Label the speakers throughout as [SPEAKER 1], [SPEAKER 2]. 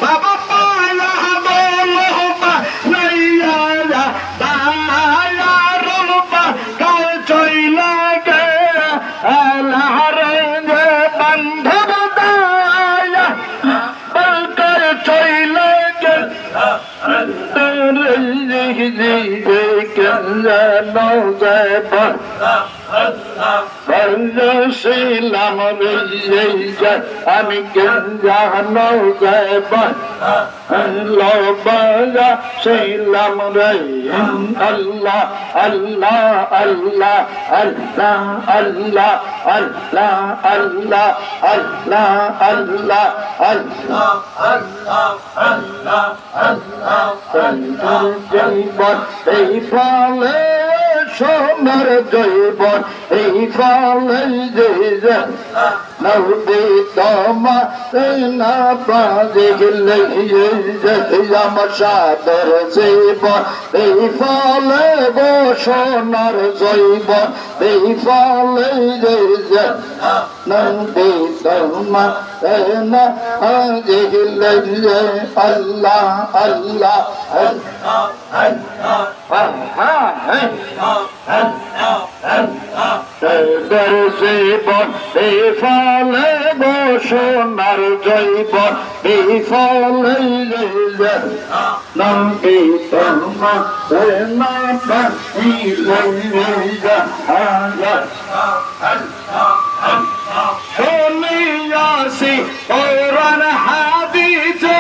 [SPEAKER 1] বাবা পায়া বলো নাইয়া দায়া রূপা কাল চইলা গে আলারে যে বন্ধব দায়া বলকর চইলা গে শিলাম আমি জানো শিলাম রে আল্লাহ আল্লাহ আল্লাহ আল্লাহ আল্লাহ আল্লাহ আল্লাহ আল্লাহ আল্লাহ আল্লাহ আল্লাহ আল্লাহ জৈবন এই ফলে সোনার জৈবন এই ফলে যে নৌদি তোমা না পাজে গেলে আমার সাদর জীবন এই ফলে গো সোনার জৈবন এই ফলে যে নৌদি তোমা না পাজে গেলে আল্লাহ আল্লাহ জীবন এই ফলে গো সোনার জৈবন এই ফলে নন্দী তোমা শুনিয়াছি কোরআন হাদিসে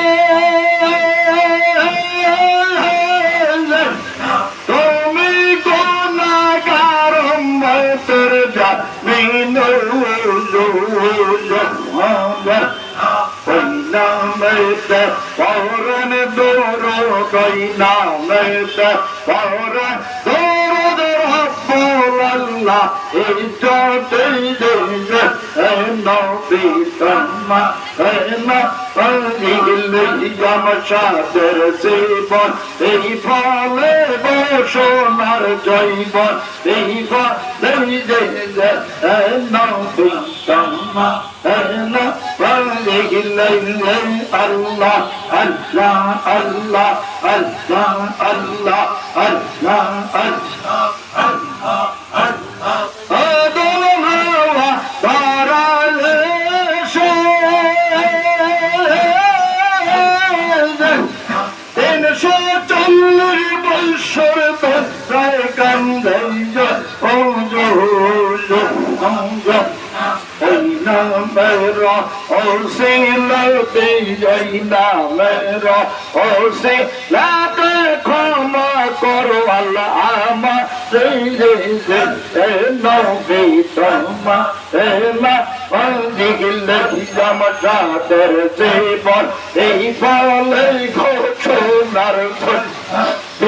[SPEAKER 1] তুমি গুনাহগার উম্মতের জামিন নামেতে পৌরন দৌড় নামেতে পৌরন দৌড় রব্বুল্লাহ ইজ্জতে দিলে নবী তোমা না পাইলে জামশাদের জীবন এই ফলে সোনার জৈবন এই ফলে দিলে নবী তোমা না পাইলে আল্লাহ আল্লাহ আল্লাহ আল্লাহ আল্লাহ আল্লাহ আল্লাহ আল্লাহ আল্লাহ আদম হাওয়া তারালে তিনশো 40 বছর প্রায় কান্দাই মেরা ও সিলাতে যাই না মেরা ও সিলাতে ক্ষমা করো আল্লাহ আমার নবী তোমা না দিলে জামশাদের জীবন এই ফলে ঘোষণার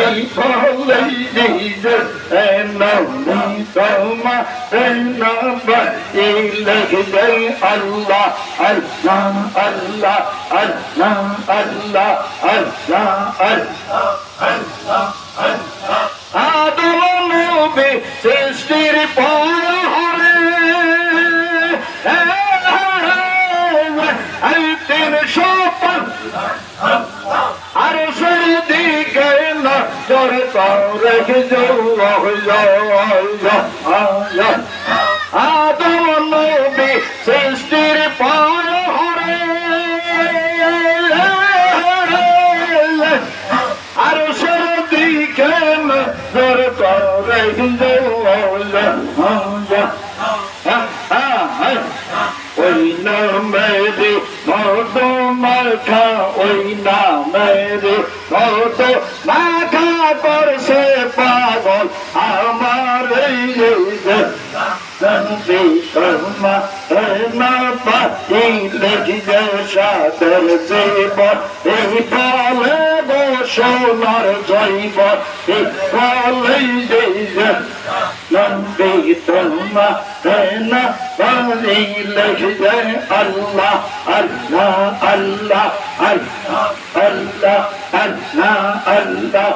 [SPEAKER 1] এই ফলে দিলে নবী তোমা আল্লাহ আল্লাহ আল্লাহ আল্লাহ আল্লাহ আল্লাহ আল্লাহ আল্লাহ আল্লাহ আদম নবী সৃষ্টির পরে আর সেই দিকে নজর করে আদম নবী সৃষ্টির পরে আর সেই দিকে নজর করে ওই নামেরে মত মাখা ওই নামেরে মত মাখা করছে পাগল আমার নবী তোমা না পাইলে সাদর জীবন এই ফলে সোনার জৈবন এই ফলে নবী তোমা না পাইলে আল্লাহ আল্লাহ আল্লাহ আল্লাহ আল্লাহ আল্লাহ আল্লাহ